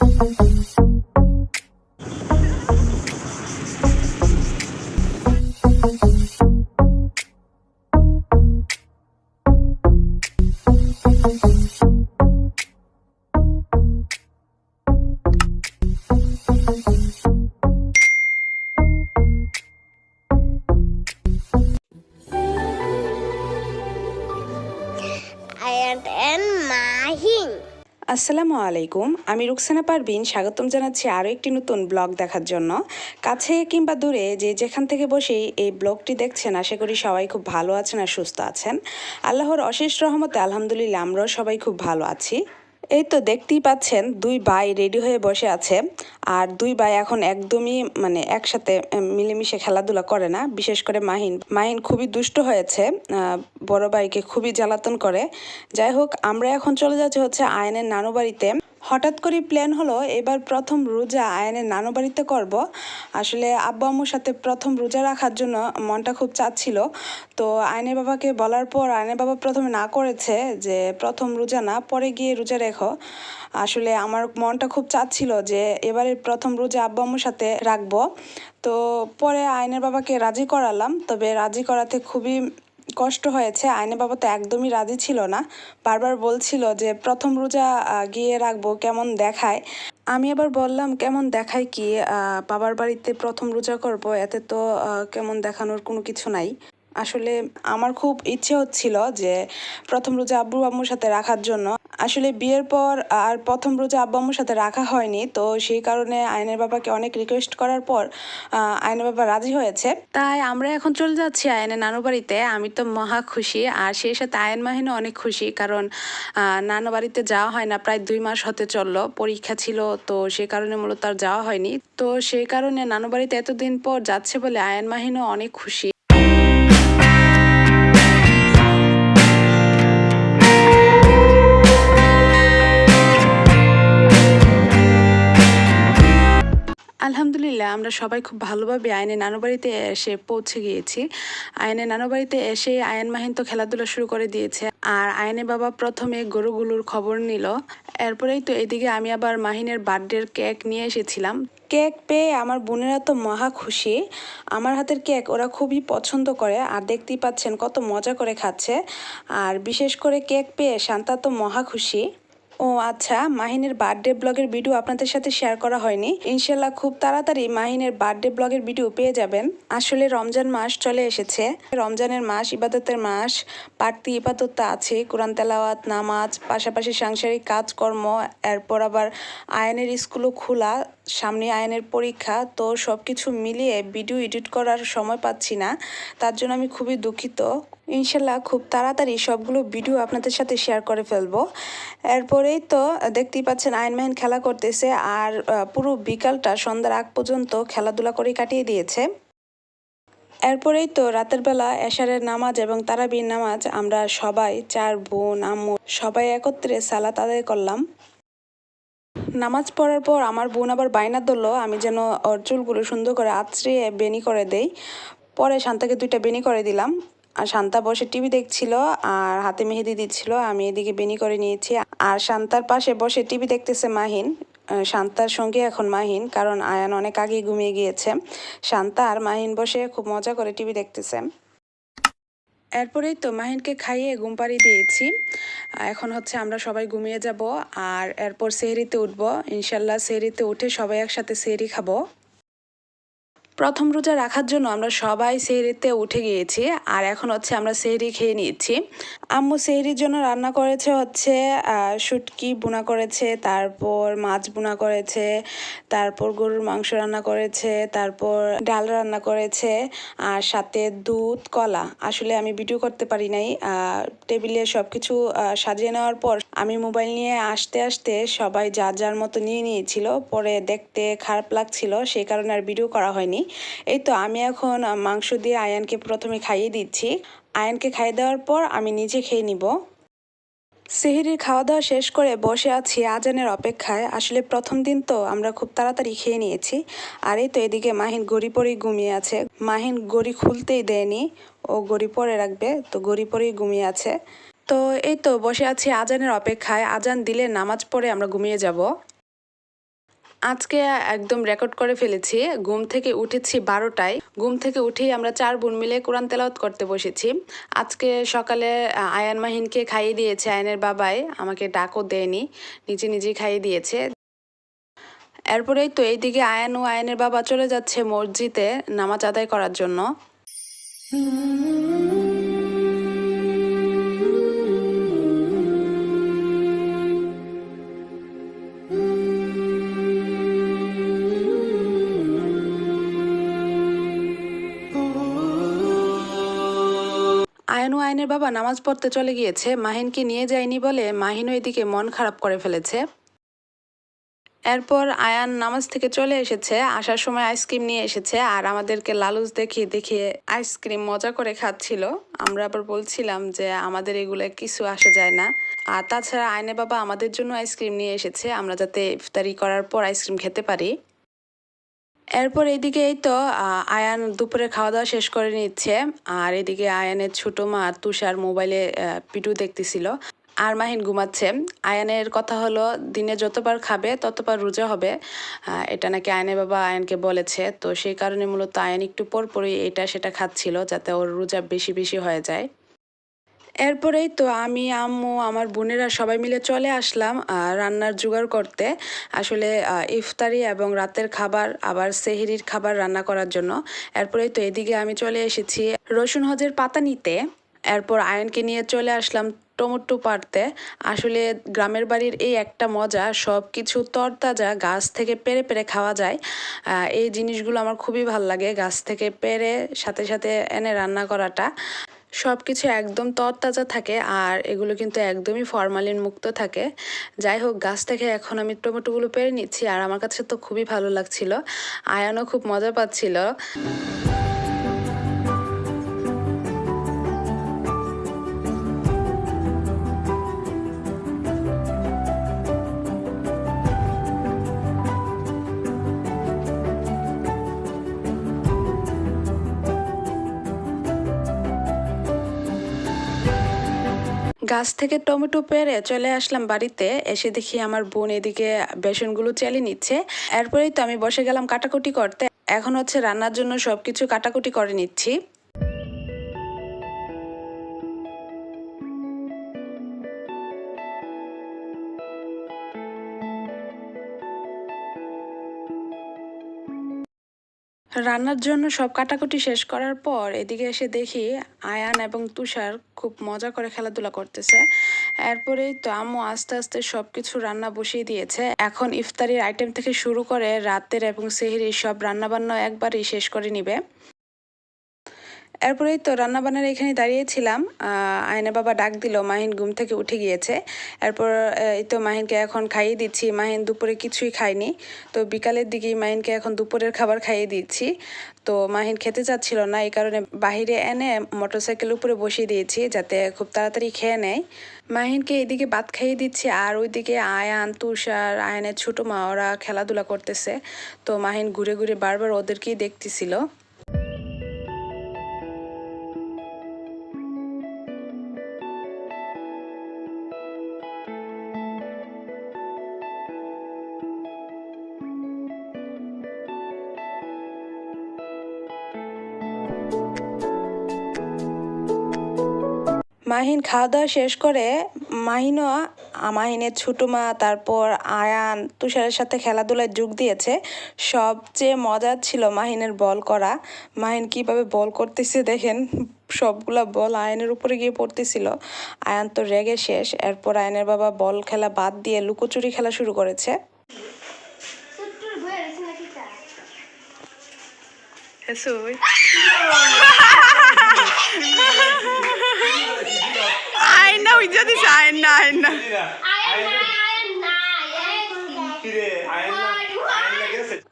and Mahin. আসসালামু আলাইকুম, আমি রুকসানা পারভিন স্বাগতম জানাচ্ছি আরও একটি নতুন ব্লগ দেখার জন্য। কাছে কিংবা দূরে যে যেখান থেকে বসেই এই ব্লগটি দেখছেন, আশা করি সবাই খুব ভালো আছেন আর সুস্থ আছেন। আল্লাহর অশেষ রহমতে আলহামদুলিল্লাহ আমরাও সবাই খুব ভালো আছি। এই তো দেখতেই পাচ্ছেন দুই ভাই রেডি হয়ে বসে আছে। আর দুই ভাই এখন একদমই একসাথে মিলেমিশে খেলাধুলা করে না। বিশেষ করে মাহিন খুবই দুষ্ট হয়েছে, বড় ভাইকে খুবই জ্বালাতন করে। যাই হোক, আমরা এখন চলে যাচ্ছি হচ্ছে আয়নের নানু বাড়িতে। হঠাৎ করে প্ল্যান হলো এবার প্রথম রোজা আয়নের নানু বাড়িতে করব। আসলে আব্বু আম্মুর সাথে প্রথম রোজা রাখার জন্য মনটা খুব চাচ্ছিল। তো আয়নের বাবাকে বলার পর আয়নের বাবা প্রথমে না করেছে যে প্রথম রোজা না, পরে গিয়ে রোজা রেখো। আসলে আমার মনটা খুব চাচ্ছিল যে এবারে প্রথম রোজা আব্বু আম্মুর সাথে রাখবো। তো পরে আয়নের বাবাকে রাজি করালাম, তবে রাজি করাতে খুবই কষ্ট হয়েছে। আয়নের বাবা তো একদমই রাজি ছিল না, বারবার বলছিল যে প্রথম রোজা গিয়ে রাখবো, কেমন দেখায়। আমি আবার বললাম কেমন দেখায় কি, বাবার বাড়িতে প্রথম রোজা করব, এতে তো কেমন দেখানোর কোনো কিছু নাই। আসলে আমার খুব ইচ্ছে হচ্ছিল যে প্রথম রোজা আব্বু আম্মুর সাথে রাখার জন্য। আসলে বিয়ের পর আর প্রথম রোজা আব্বু আম্মুর সাথে রাখা হয়নি, তো সেই কারণে আয়নের বাবাকে অনেক রিকোয়েস্ট করার পর আয়নের বাবা রাজি হয়েছে। তাই আমরা এখন চলে যাচ্ছি আয়নের নানু বাড়িতে। আমি তো মহা খুশি, আর সেই সাথে আয়ন মাহিনও অনেক খুশি, কারণ নানু বাড়িতে যাওয়া হয় না, প্রায় 2 মাস হতে চললো। পরীক্ষা ছিল, তো সে কারণে মূলত আর যাওয়া হয়নি। তো সেই কারণে নানু বাড়িতে এতদিন পর যাচ্ছে বলে আয়ন মাহিনও অনেক খুশি। আলহামদুলিল্লাহ আমরা সবাই খুব ভালোভাবে আয়নের নানু বাড়িতে এসে পৌঁছে গিয়েছি। আয়নের নানু বাড়িতে এসে আয়ন মাহিন তো খেলাধুলা শুরু করে দিয়েছে, আর আয়নের বাবা প্রথমে গরুগুলোর খবর নিল। এরপরেই তো এদিকে আমি আবার মাহিনের বার্থডের কেক নিয়ে এসেছিলাম। কেক পেয়ে আমার বোনেরা তো মহা খুশি। আমার হাতের কেক ওরা খুবই পছন্দ করে, আর দেখতেই পাচ্ছেন কত মজা করে খাচ্ছে। আর বিশেষ করে কেক পেয়ে শান্তা তো মহা খুশি। ও আচ্ছা, মাহিনের বার্থডে ব্লগের ভিডিও আপনাদের সাথে শেয়ার করা হয়নি। ইনশাল্লাহ খুব তাড়াতাড়ি মাহিনের বার্থডে ব্লগের ভিডিও পেয়ে যাবেন। আসলে রমজান মাস চলে এসেছে, রমজানের মাস, ইবাদতের মাস। বাড়তি ইবাদত আছে, কোরআন তেলাওয়াত, নামাজ, পাশাপাশি সাংসারিক কাজকর্ম। এরপর আবার আয়নের স্কুলও খোলা, সামনে আয়নের পরীক্ষা। তো সব কিছু মিলিয়ে ভিডিও এডিট করার সময় পাচ্ছি না, তার জন্য আমি খুবই দুঃখিত। ইনশাল্লাহ খুব তাড়াতাড়ি সবগুলো ভিডিও আপনাদের সাথে শেয়ার করে ফেলবো। এরপরেই তো দেখতেই পাচ্ছেন আয়ন মাহিন খেলা করতেছে, আর পুরো বিকালটা সন্ধ্যার আগ পর্যন্ত খেলাধুলা করে কাটিয়ে দিয়েছে। এরপরেই তো রাতের বেলা এশারের নামাজ এবং তারাবির নামাজ আমরা সবাই 4 বোন আম্মু সবাই একত্রে সালাত আদায় করলাম। নামাজ পড়ার পর আমার বোন আবার বায়না ধরলো আমি যেন ওর চুলগুলো সুন্দর করে আঁচড়িয়ে বেনি করে দেই। পরে শান্তাকে 2টা বেনি করে দিলাম, আর শান্তা বসে টিভি দেখছিল আর হাতে মেহেদি দিচ্ছিল। আমি এদিকে বেনি করে নিয়েছি, আর শান্তার পাশে বসে টিভি দেখতেছে মাহিন। শান্তার সঙ্গে এখন মাহিন, কারণ আয়ান অনেক আগে ঘুমিয়ে গিয়েছে। শান্তা আর মাহিন বসে খুব মজা করে টিভি দেখতেছে। এরপরেই তো মাহিনকে খাইয়ে ঘুম পাড়িয়ে দিয়েছি। এখন হচ্ছে আমরা সবাই ঘুমিয়ে যাব, আর এরপর সেহরিতে উঠবো। ইনশাল্লাহ সেহরিতে উঠে সবাই একসাথে সেহরি খাবো। প্রথম রোজা রাখার জন্য আমরা সবাই সেহরিতে উঠে গিয়েছি, আর এখন হচ্ছে আমরা সেহরি খেয়ে নিচ্ছি। আম্মু সেহরির জন্য রান্না করেছে হচ্ছে শুটকি বোনা করেছে, তারপর মাছ বোনা করেছে, তারপর গরুর মাংস রান্না করেছে, তারপর ডাল রান্না করেছে, আর সাথে দুধ কলা। আসলে আমি ভিডিও করতে পারি নাই। টেবিলে সব কিছু সাজিয়ে নেওয়ার পর আমি মোবাইল নিয়ে আসতে আসতে সবাই যার যার মতো নিয়ে নিয়েছিল, পরে দেখতে খারাপ লাগছিল, সেই কারণে আর ভিডিও করা হয়নি। এই তো আমি এখন মাংস দিয়ে আয়ানকে প্রথমে খাইয়ে দিচ্ছি। আয়ানকে খাইয়ে দেওয়ার পর আমি নিজে খেয়ে নিব। সেহরির খাওয়া দাওয়া শেষ করে বসে আছি আজানের অপেক্ষায়। আসলে প্রথম দিন তো আমরা খুব তাড়াতাড়ি খেয়ে নিয়েছি। আর এই তো এদিকে মাহিন গড়ি পরেই ঘুমিয়ে আছে। মাহিন গড়ি খুলতেই দেয়নি, ও গড়ি পরে রাখবে, তো গড়ি পরেই ঘুমিয়ে আছে। তো এই তো বসে আছি আজানের অপেক্ষায়, আজান দিলে নামাজ পড়ে আমরা ঘুমিয়ে যাব। আজকে একদম রেকর্ড করে ফেলেছি। ঘুম থেকে উঠেছি 12টায়। ঘুম থেকে উঠেই আমরা 4 বোন মিলে কোরআন তেলাওয়াত করতে বসেছি। আজকে সকালে আয়ান মাহিনকে খাইয়ে দিয়েছে আয়ানের বাবাই, আমাকে ডাকও দেয়নি, নিজে নিজেই খাইয়ে দিয়েছে। এরপরেই তো এইদিকে আয়ান ও আয়ানের বাবা চলে যাচ্ছে মসজিদে নামাজ আদায় করার জন্য। আয়ান ও আয়নের বাবা নামাজ পড়তে চলে গিয়েছে, মাহিনকে নিয়ে যায়নি বলে মাহিনও এদিকে মন খারাপ করে ফেলেছে। এরপর আয়ান নামাজ থেকে চলে এসেছে, আসার সময় আইসক্রিম নিয়ে এসেছে আর আমাদেরকে লালুচ দেখিয়ে দেখিয়ে আইসক্রিম মজা করে খাচ্ছিল। আমরা আবার বলছিলাম যে আমাদের এগুলো কিছু আসে যায় না। আর তাছাড়া আয়নের বাবা আমাদের জন্য আইসক্রিম নিয়ে এসেছে, আমরা যাতে ইফতারি করার পর আইসক্রিম খেতে পারি। এরপর এদিকে এই তো আয়ান দুপুরে খাওয়া দাওয়া শেষ করে নিচ্ছে, আর এদিকে আয়ানের ছোট মা তুষার মোবাইলে ভিডিও দেখতেছিল, আর মাহিন ঘুমাচ্ছে। আয়ানের কথা হলো দিনে যতবার খাবে ততবার রোজা হবে, এটা নাকি আয়ানের বাবা আয়ানকে বলেছে। তো সেই কারণে মূলত আয়ান একটু পর পরই এটা সেটা খাচ্ছিল যাতে ওর রোজা বেশি বেশি হয়ে যায়। এরপরেই তো আমি, আম্মু, আমার বোনেরা সবাই মিলে চলে আসলাম রান্নার জোগাড় করতে। আসলে ইফতারি এবং রাতের খাবার আবার সেহরির খাবার রান্না করার জন্য। এরপরেই তো এদিকে আমি চলে এসেছি রসুন হজের পাতা নিতে। এরপর আয়নকে নিয়ে চলে আসলাম টমেটো পাড়তে। আসলে গ্রামের বাড়ির এই একটা মজা, সব কিছু তরতাজা গাছ থেকে পেড়ে পেড়ে খাওয়া যায়। এই জিনিসগুলো আমার খুবই ভালো লাগে, গাছ থেকে পেড়ে সাথে সাথে এনে রান্না করাটা। সব কিছু একদম তরতাজা থাকে আর এগুলো কিন্তু একদমই ফরমালিন মুক্ত থাকে। যাই হোক, গাছ থেকে এখন আমি টমেটোগুলো পেড়ে নিচ্ছি আর আমার কাছে তো খুবই ভালো লাগছিল, আয়ানও খুব মজা পাচ্ছিল। গাছ থেকে টমেটো পেড়ে চলে আসলাম বাড়িতে। এসে দেখি আমার বোন এদিকে বেসনগুলো চেলে নিচ্ছে। এরপরেই তো আমি বসে গেলাম কাটাকুটি করতে। এখন হচ্ছে রান্নার জন্য সবকিছু কাটাকুটি করে নিচ্ছি। রান্নার জন্য সব কাটাকুটি শেষ করার পর এদিকে এসে দেখি আয়ান এবং তুষার খুব মজা করে খেলাধুলা করতেছে। এরপরেই তো আম্মু আস্তে আস্তে সব কিছু রান্না বসিয়ে দিয়েছে। এখন ইফতারির আইটেম থেকে শুরু করে রাতের এবং সেহরির সব রান্নাবান্না একবারই শেষ করে নিবে। এরপরেই তো রান্নাবান্নার এখানে দাঁড়িয়েছিলাম, আয়নের বাবা ডাক দিল, মাহিন ঘুম থেকে উঠে গিয়েছে। এরপর এই তো মাহিনকে এখন খাইয়ে দিচ্ছি। মাহিন দুপুরে কিছুই খায়নি, তো বিকালের দিকেই মাহিনকে এখন দুপুরের খাবার খাইয়ে দিচ্ছি। তো মাহিন খেতে চাচ্ছিল না, এই কারণে বাহিরে এনে মোটরসাইকেলের উপরে বসিয়ে দিয়েছি যাতে খুব তাড়াতাড়ি খেয়ে নেয়। মাহিনকে এদিকে ভাত খাইয়ে দিচ্ছি আর ওইদিকে আয়ান, তুষার, আয়ানের ছোটো মা ওরা খেলাধুলা করতেছে। তো মাহিন ঘুরে ঘুরে বারবার ওদেরকেই দেখতেছিল। মাহিন খাওয়া দাওয়া শেষ করে মাহিনের ছোটো মা, তারপর আয়ান, তুষারের সাথে খেলাধুলায় যোগ দিয়েছে। সবচেয়ে মজার ছিল মাহিনের বল করা। মাহিন কীভাবে বল করতেছে দেখেন, সবগুলা বল আয়নের উপরে গিয়ে পড়তেছিল। আয়ান তো রেগে শেষ। এরপর আয়নের বাবা বল খেলা বাদ দিয়ে লুকোচুরি খেলা শুরু করেছে। আয়না উইজা দিছে, আয়না আয়না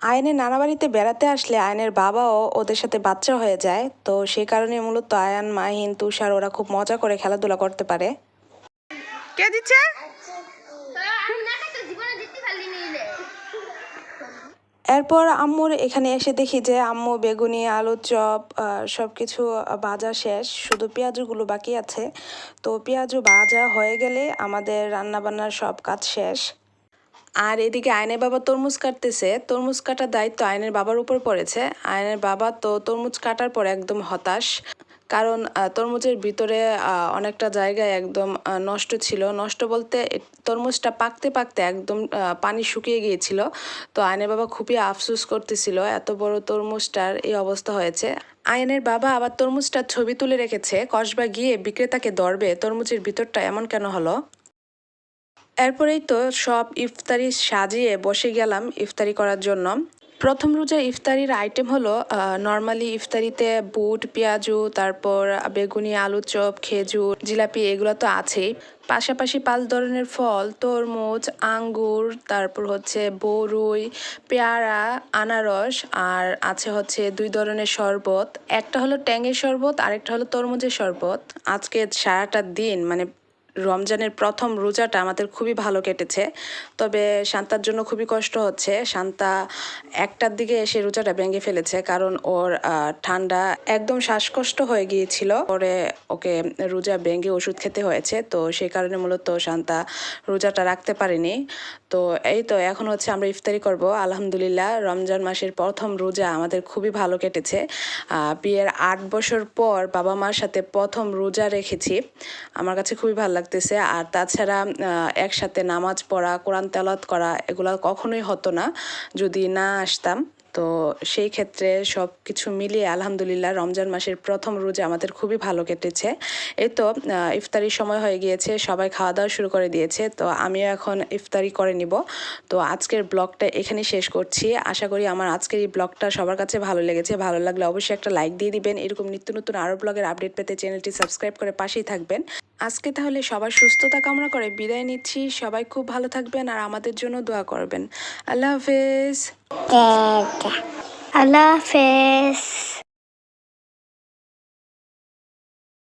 আয়নের নানা বাড়িতে বেড়াতে আসলে আয়নের বাবাও ওদের সাথে বাচ্চা হয়ে যায়। তো সেই কারণে মূলত আয়ান, মাহিন, তুষার ওরা খুব মজা করে খেলাধুলা করতে পারে। কে দিচ্ছে? এরপর আম্মুর এখানে এসে দেখি যে আম্মু বেগুনি, আলুর চপ সব কিছু ভাজা শেষ, শুধু পেঁয়াজগুলো বাকি আছে। তো পেঁয়াজু ভাজা হয়ে গেলে আমাদের রান্নাবান্নার সব কাজ শেষ। আর এদিকে আয়নের বাবা তরমুজ কাটতেছে। তরমুজ কাটার দায়িত্ব আয়নের বাবার উপর পড়েছে। আয়নের বাবা তো তরমুজ কাটার পর একদম হতাশ, কারণ তরমুজের ভিতরে অনেকটা জায়গায় একদম নষ্ট ছিল। নষ্ট বলতে তরমুজটা পাকতে পাকতে একদম পানি শুকিয়ে গিয়েছিল। তো আয়নের বাবা খুবই আফসোস করতেছিল, এত বড় তরমুজটার এই অবস্থা হয়েছে। আয়নের বাবা আবার তরমুজটার ছবি তুলে রেখেছে, কসবা গিয়ে বিক্রেতাকে ধরবে তরমুজের ভিতরটা এমন কেন হলো। এরপরেই তো সব ইফতারি সাজিয়ে বসে গেলাম ইফতারি করার জন্য। প্রথম রোজার ইফতারির আইটেম হলো নর্মালি ইফতারিতে বুট, পেঁয়াজু, তারপর বেগুনি, আলু চপ, খেজুর, জিলাপি এগুলো তো আছেই। পাশাপাশি 5 ধরনের ফল, তরমুজ, আঙ্গুর, তারপর হচ্ছে বরই, পেয়ারা, আনারস, আর আছে হচ্ছে 2 ধরনের শরবত। একটা হলো ট্যাঙের শরবত, আরেকটা হলো তরমুজের শরবত। আজকে সারাটা দিন মানে রমজানের প্রথম রোজাটা আমাদের খুবই ভালো কেটেছে। তবে শান্তার জন্য খুবই কষ্ট হচ্ছে। শান্তা 1টার দিকে এসে রোজাটা ভেঙে ফেলেছে, কারণ ওর ঠান্ডা একদম শ্বাসকষ্ট হয়ে গিয়েছিল। পরে ওকে রোজা ভেঙে ওষুধ খেতে হয়েছে, তো সেই কারণে মূলত শান্তা রোজাটা রাখতে পারেনি। তো এই তো এখন হচ্ছে আমরা ইফতারি করব। আলহামদুলিল্লাহ রমজান মাসের প্রথম রোজা আমাদের খুবই ভালো কেটেছে। বিয়ের 8 বছর পর বাবা মার সাথে প্রথম রোজা রেখেছি, আমার কাছে খুবই ভালো লাগতেছে। আর তাছাড়া একসাথে নামাজ পড়া, কোরআন তেলাওয়াত করা এগুলো কখনোই হতো না যদি না আসতাম। তো সেই ক্ষেত্রে সব কিছু মিলিয়ে আলহামদুলিল্লাহ রমজান মাসের প্রথম রোজা আমাদের খুবই ভালো কেটেছে। এই তো ইফতারির সময় হয়ে গিয়েছে, সবাই খাওয়া দাওয়া শুরু করে দিয়েছে, তো আমিও এখন ইফতারি করে নিব। তো আজকের ব্লগটা এখানেই শেষ করছি। আশা করি আমার আজকের এই ব্লগটা সবার কাছে ভালো লেগেছে। ভালো লাগলে অবশ্যই একটা লাইক দিয়ে দিবেন। এরকম নিত্য নতুন আরও ব্লগের আপডেট পেতে চ্যানেলটি সাবস্ক্রাইব করে পাশেই থাকবেন। আজকে তাহলে সবার সুস্থতা কামনা করে বিদায় নিচ্ছি। সবাই খুব ভালো থাকবেন আর আমাদের জন্য দোয়া করবেন। আল্লাহ হাফেজ। আল্লাহ হাফেজ।